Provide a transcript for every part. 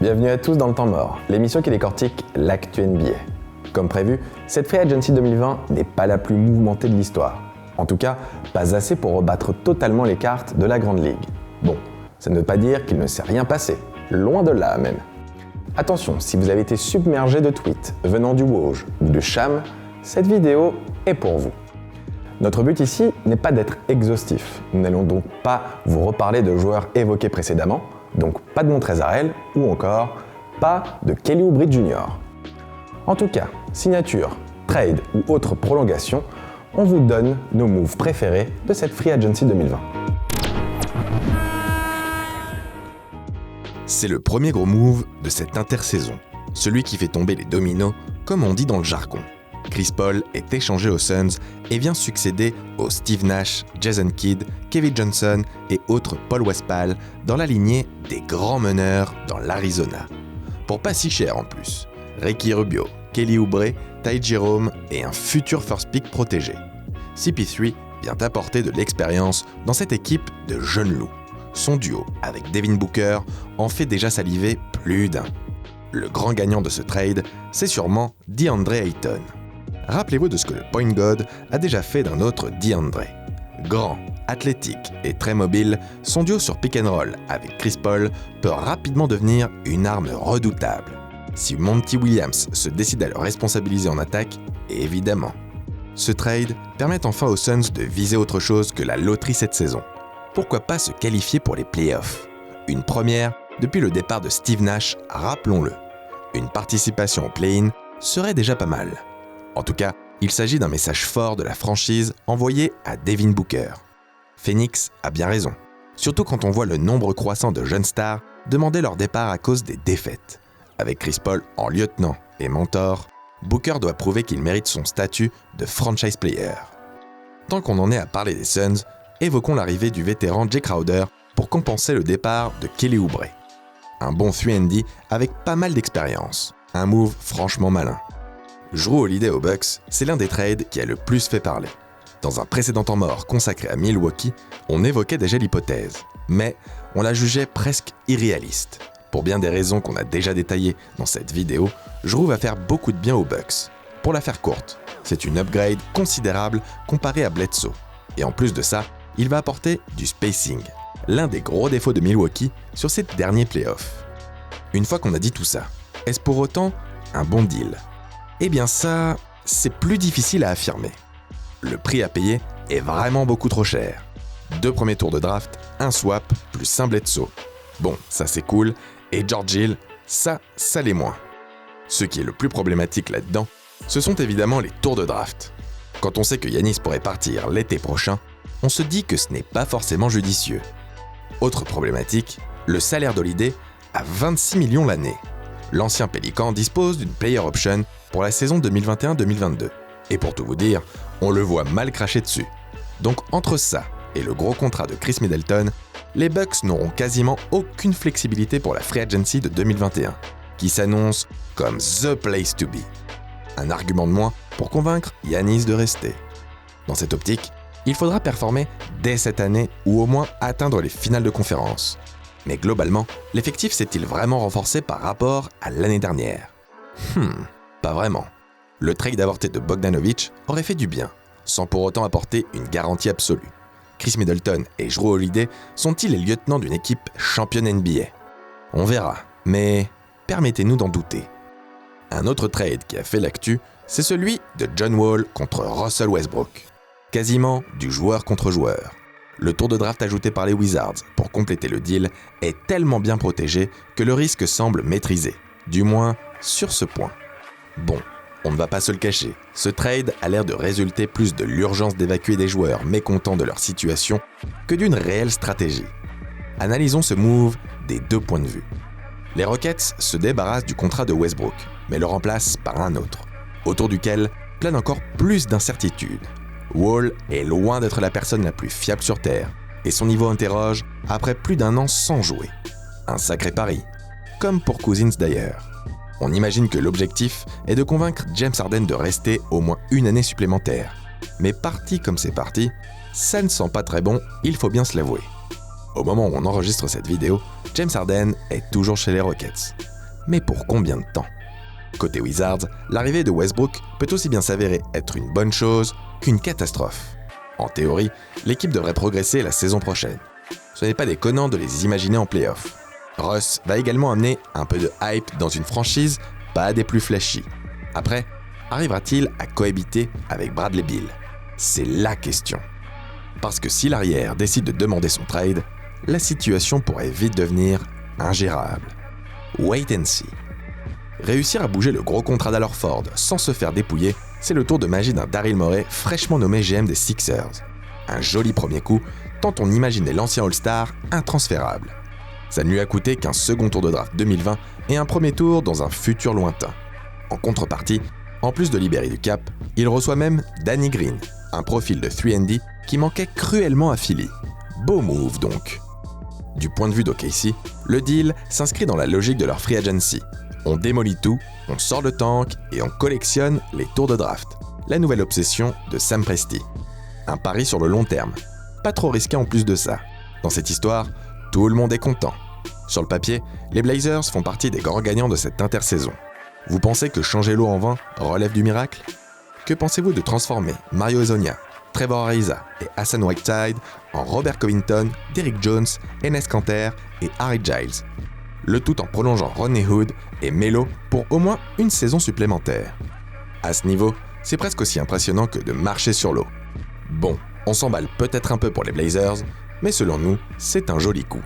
Bienvenue à tous dans le temps mort, l'émission qui décortique l'actu NBA. Comme prévu, cette Free Agency 2020 n'est pas la plus mouvementée de l'histoire. En tout cas, pas assez pour rebattre totalement les cartes de la Grande Ligue. Bon, ça ne veut pas dire qu'il ne s'est rien passé, loin de là même. Attention, si vous avez été submergé de tweets venant du Woj ou de Cham, cette vidéo est pour vous. Notre but ici n'est pas d'être exhaustif. Nous n'allons donc pas vous reparler de joueurs évoqués précédemment, donc pas de Montrezl ou encore pas de Kelly Oubre Jr. En tout cas, signature, trade ou autre prolongation, on vous donne nos moves préférés de cette Free Agency 2020. C'est le premier gros move de cette intersaison, celui qui fait tomber les dominos, comme on dit dans le jargon. Chris Paul est échangé aux Suns et vient succéder aux Steve Nash, Jason Kidd, Kevin Johnson et autres Paul Westphal dans la lignée des grands meneurs dans l'Arizona. Pour pas si cher en plus, Ricky Rubio, Kelly Oubre, Ty Jerome et un futur first pick protégé. CP3 vient apporter de l'expérience dans cette équipe de jeunes loups. Son duo avec Devin Booker en fait déjà saliver plus d'un. Le grand gagnant de ce trade, c'est sûrement DeAndre Ayton. Rappelez-vous de ce que le point god a déjà fait d'un autre DeAndre. Grand, athlétique et très mobile, son duo sur pick and roll avec Chris Paul peut rapidement devenir une arme redoutable. Si Monty Williams se décide à le responsabiliser en attaque, évidemment. Ce trade permet enfin aux Suns de viser autre chose que la loterie cette saison. Pourquoi pas se qualifier pour les playoffs ? Une première depuis le départ de Steve Nash, rappelons-le. Une participation au play-in serait déjà pas mal. En tout cas, il s'agit d'un message fort de la franchise envoyé à Devin Booker. Phoenix a bien raison, surtout quand on voit le nombre croissant de jeunes stars demander leur départ à cause des défaites. Avec Chris Paul en lieutenant et mentor, Booker doit prouver qu'il mérite son statut de franchise player. Tant qu'on en est à parler des Suns, évoquons l'arrivée du vétéran Jay Crowder pour compenser le départ de Kelly Oubre. Un bon 3&D avec pas mal d'expérience, un move franchement malin. Jrue Holiday aux Bucks, c'est l'un des trades qui a le plus fait parler. Dans un précédent temps mort consacré à Milwaukee, on évoquait déjà l'hypothèse, mais on la jugeait presque irréaliste. Pour bien des raisons qu'on a déjà détaillées dans cette vidéo, Jrue va faire beaucoup de bien aux Bucks. Pour la faire courte, c'est une upgrade considérable comparée à Bledsoe. Et en plus de ça, il va apporter du spacing, l'un des gros défauts de Milwaukee sur ces derniers playoffs. Une fois qu'on a dit tout ça, est-ce pour autant un bon deal ? Eh bien ça, c'est plus difficile à affirmer. Le prix à payer est vraiment beaucoup trop cher. 2 premiers tours de draft, un swap, plus un Bledsoe. Bon, ça c'est cool, et George Hill, ça l'est moins. Ce qui est le plus problématique là-dedans, ce sont évidemment les tours de draft. Quand on sait que Giannis pourrait partir l'été prochain, on se dit que ce n'est pas forcément judicieux. Autre problématique, le salaire d'Holiday à 26 millions l'année. L'ancien Pélican dispose d'une player option pour la saison 2021-2022. Et pour tout vous dire, on le voit mal cracher dessus. Donc entre ça et le gros contrat de Chris Middleton, les Bucks n'auront quasiment aucune flexibilité pour la Free Agency de 2021, qui s'annonce comme the place to be. Un argument de moins pour convaincre Giannis de rester. Dans cette optique, il faudra performer dès cette année ou au moins atteindre les finales de conférence. Mais globalement, l'effectif s'est-il vraiment renforcé par rapport à l'année dernière ? Pas vraiment. Le trade avorté de Bogdanovic aurait fait du bien, sans pour autant apporter une garantie absolue. Chris Middleton et Jrue Holiday sont-ils les lieutenants d'une équipe championne NBA ? On verra, mais permettez-nous d'en douter. Un autre trade qui a fait l'actu, c'est celui de John Wall contre Russell Westbrook. Quasiment du joueur contre joueur. Le tour de draft ajouté par les Wizards pour compléter le deal est tellement bien protégé que le risque semble maîtrisé, du moins sur ce point. Bon, on ne va pas se le cacher, ce trade a l'air de résulter plus de l'urgence d'évacuer des joueurs mécontents de leur situation que d'une réelle stratégie. Analysons ce move des 2 points de vue. Les Rockets se débarrassent du contrat de Westbrook, mais le remplacent par un autre, autour duquel plane encore plus d'incertitudes. Wall est loin d'être la personne la plus fiable sur Terre, et son niveau interroge après plus d'1 an sans jouer. Un sacré pari, comme pour Cousins d'ailleurs. On imagine que l'objectif est de convaincre James Harden de rester au moins 1 année supplémentaire. Mais parti comme c'est parti, ça ne sent pas très bon, il faut bien se l'avouer. Au moment où on enregistre cette vidéo, James Harden est toujours chez les Rockets. Mais pour combien de temps ? Côté Wizards, l'arrivée de Westbrook peut aussi bien s'avérer être une bonne chose qu'une catastrophe. En théorie, l'équipe devrait progresser la saison prochaine. Ce n'est pas déconnant de les imaginer en play-off. Russ va également amener un peu de hype dans une franchise pas des plus flashy. Après, arrivera-t-il à cohabiter avec Bradley Beal ? C'est la question. Parce que si l'arrière décide de demander son trade, la situation pourrait vite devenir ingérable. Wait and see. Réussir à bouger le gros contrat d'Alorford sans se faire dépouiller, c'est le tour de magie d'un Daryl Morey fraîchement nommé GM des Sixers. Un joli premier coup, tant on imaginait l'ancien All-Star intransférable. Ça ne lui a coûté qu'un second tour de draft 2020 et un premier tour dans un futur lointain. En contrepartie, en plus de libérer du cap, il reçoit même Danny Green, un profil de 3&D qui manquait cruellement à Philly. Beau move donc. Du point de vue d'OKC, le deal s'inscrit dans la logique de leur free agency. On démolit tout, on sort le tank et on collectionne les tours de draft. La nouvelle obsession de Sam Presti. Un pari sur le long terme. Pas trop risqué en plus de ça. Dans cette histoire, tout le monde est content. Sur le papier, les Blazers font partie des grands gagnants de cette intersaison. Vous pensez que changer l'eau en vin relève du miracle ? Que pensez-vous de transformer Mario Hezonja, Trevor Ariza et Hassan Whiteside en Robert Covington, Derrick Jones, Enes Kanter et Harry Giles ? Le tout en prolongeant Rodney Hood et Melo pour au moins une saison supplémentaire. À ce niveau, c'est presque aussi impressionnant que de marcher sur l'eau. Bon, on s'emballe peut-être un peu pour les Blazers, mais selon nous, c'est un joli coup.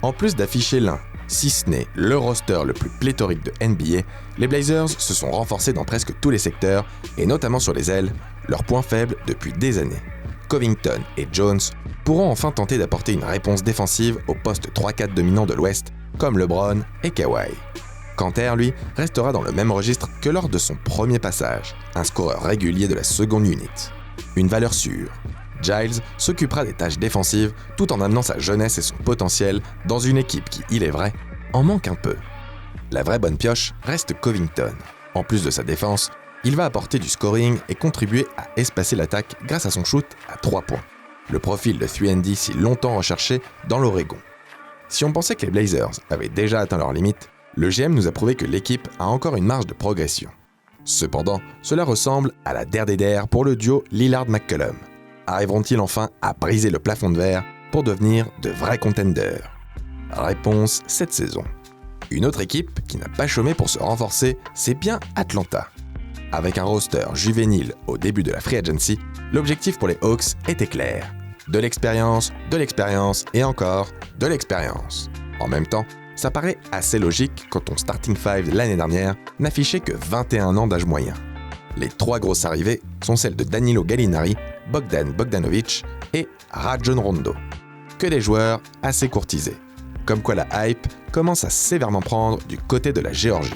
En plus d'afficher l'un, si ce n'est le roster le plus pléthorique de NBA, les Blazers se sont renforcés dans presque tous les secteurs, et notamment sur les ailes, leur point faible depuis des années. Covington et Jones pourront enfin tenter d'apporter une réponse défensive au poste 3-4 dominant de l'Ouest, comme LeBron et Kawhi. Kanter, lui, restera dans le même registre que lors de son premier passage, un scoreur régulier de la seconde unit. Une valeur sûre. Giles s'occupera des tâches défensives tout en amenant sa jeunesse et son potentiel dans une équipe qui, il est vrai, en manque un peu. La vraie bonne pioche reste Covington. En plus de sa défense, il va apporter du scoring et contribuer à espacer l'attaque grâce à son shoot à 3 points. Le profil de 3&D si longtemps recherché dans l'Oregon. Si on pensait que les Blazers avaient déjà atteint leurs limites, le GM nous a prouvé que l'équipe a encore une marge de progression. Cependant, cela ressemble à la der des der pour le duo Lillard-McCollum. Arriveront-ils enfin à briser le plafond de verre pour devenir de vrais contenders ? Réponse cette saison. Une autre équipe qui n'a pas chômé pour se renforcer, c'est bien Atlanta. Avec un roster juvénile au début de la free agency, l'objectif pour les Hawks était clair. De l'expérience et encore de l'expérience. En même temps, ça paraît assez logique quand ton starting five l'année dernière n'affichait que 21 ans d'âge moyen. Les 3 grosses arrivées sont celles de Danilo Gallinari, Bogdan Bogdanovic et Rajon Rondo. Que des joueurs assez courtisés. Comme quoi la hype commence à sévèrement prendre du côté de la Géorgie.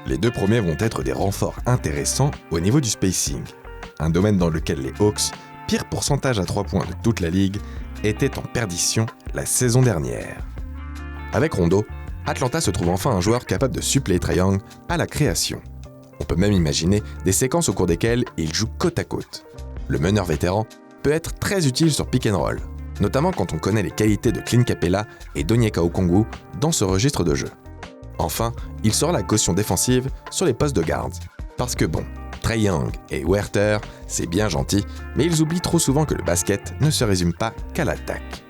Les 2 premiers vont être des renforts intéressants au niveau du spacing, un domaine dans lequel les Hawks, pire pourcentage à 3 points de toute la ligue, étaient en perdition la saison dernière. Avec Rondo, Atlanta se trouve enfin un joueur capable de suppléer Trae Young à la création. On peut même imaginer des séquences au cours desquelles il joue côte à côte. Le meneur vétéran peut être très utile sur pick and roll, notamment quand on connaît les qualités de Clint Capela et Onyeka Okongwu dans ce registre de jeu. Enfin, il sera la caution défensive sur les postes de garde. Parce que bon, Trae Young et Huerter, c'est bien gentil, mais ils oublient trop souvent que le basket ne se résume pas qu'à l'attaque.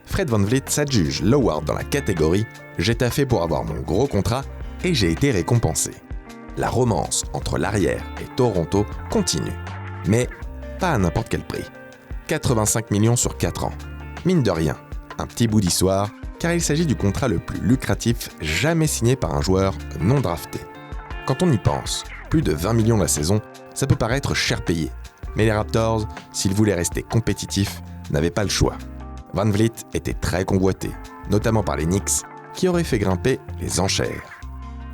Fred VanVleet s'adjuge l'award dans la catégorie « J'ai taffé pour avoir mon gros contrat et j'ai été récompensé ». La romance entre l'arrière et Toronto continue, mais pas à n'importe quel prix. 85 millions sur 4 ans. Mine de rien, un petit bout d'histoire, car il s'agit du contrat le plus lucratif jamais signé par un joueur non drafté. Quand on y pense, plus de 20 millions la saison, ça peut paraître cher payé. Mais les Raptors, s'ils voulaient rester compétitifs, n'avaient pas le choix. VanVleet était très convoité, notamment par les Knicks, qui auraient fait grimper les enchères.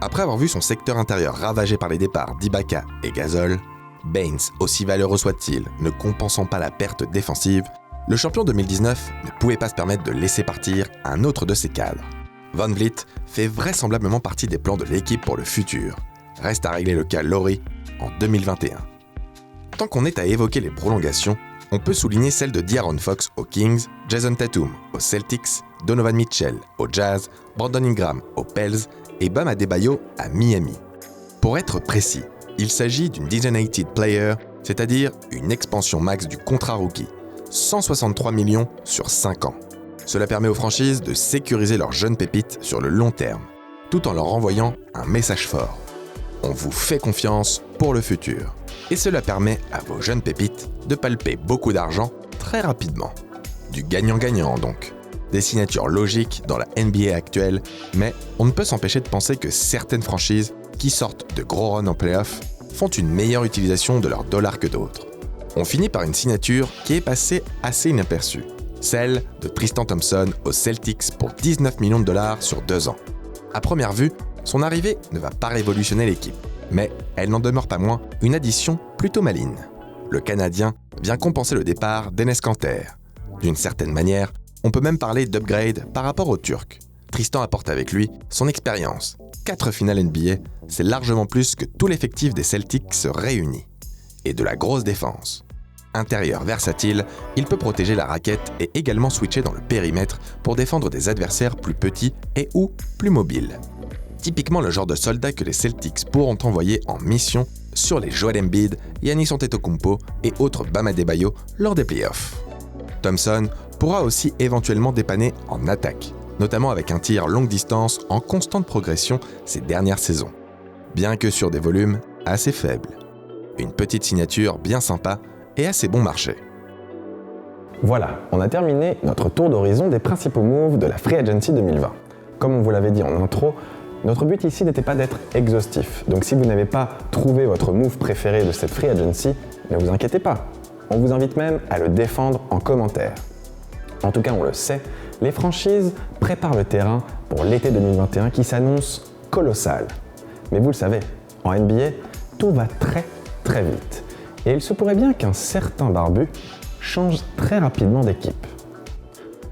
Après avoir vu son secteur intérieur ravagé par les départs d'Ibaka et Gasol, Baines, aussi valeureux soit-il, ne compensant pas la perte défensive, le champion 2019 ne pouvait pas se permettre de laisser partir un autre de ses cadres. VanVleet fait vraisemblablement partie des plans de l'équipe pour le futur. Reste à régler le cas Laurie en 2021. Tant qu'on est à évoquer les prolongations, On peut souligner celle de De'Aaron Fox aux Kings, Jason Tatum aux Celtics, Donovan Mitchell au Jazz, Brandon Ingram aux Pels et Bam Adebayo à Miami. Pour être précis, il s'agit d'une designated player, c'est-à-dire une expansion max du contrat rookie, 163 millions sur 5 ans. Cela permet aux franchises de sécuriser leurs jeunes pépites sur le long terme, tout en leur envoyant un message fort. On vous fait confiance pour le futur. Et cela permet à vos jeunes pépites de palper beaucoup d'argent très rapidement. Du gagnant-gagnant donc. Des signatures logiques dans la NBA actuelle, mais on ne peut s'empêcher de penser que certaines franchises qui sortent de gros runs en playoff font une meilleure utilisation de leurs dollars que d'autres. On finit par une signature qui est passée assez inaperçue, celle de Tristan Thompson aux Celtics pour 19 millions de dollars sur 2 ans. À première vue, son arrivée ne va pas révolutionner l'équipe, mais elle n'en demeure pas moins une addition plutôt maligne. Le Canadien vient compenser le départ d'Enes Kanter. D'une certaine manière, on peut même parler d'upgrade par rapport au Turc. Tristan apporte avec lui son expérience. 4 finales NBA, c'est largement plus que tout l'effectif des Celtics se réunit. Et de la grosse défense. Intérieur versatile, il peut protéger la raquette et également switcher dans le périmètre pour défendre des adversaires plus petits et ou plus mobiles. Typiquement le genre de soldat que les Celtics pourront envoyer en mission sur les Joel Embiid, Giannis Antetokounmpo et autres Bam Adebayo lors des playoffs. Thompson pourra aussi éventuellement dépanner en attaque, notamment avec un tir longue distance en constante progression ces dernières saisons, bien que sur des volumes assez faibles. Une petite signature bien sympa et assez bon marché. Voilà, on a terminé notre tour d'horizon des principaux moves de la Free Agency 2020. Comme on vous l'avait dit en intro, notre but ici n'était pas d'être exhaustif, donc si vous n'avez pas trouvé votre move préféré de cette Free Agency, ne vous inquiétez pas. On vous invite même à le défendre en commentaire. En tout cas, on le sait, les franchises préparent le terrain pour l'été 2021 qui s'annonce colossal. Mais vous le savez, en NBA, tout va très très vite. Et il se pourrait bien qu'un certain barbu change très rapidement d'équipe.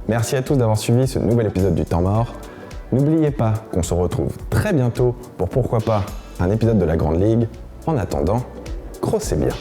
Merci à tous d'avoir suivi ce nouvel épisode du Temps Mort. N'oubliez pas qu'on se retrouve très bientôt pour pourquoi pas un épisode de la Grande Ligue. En attendant, crossez bien.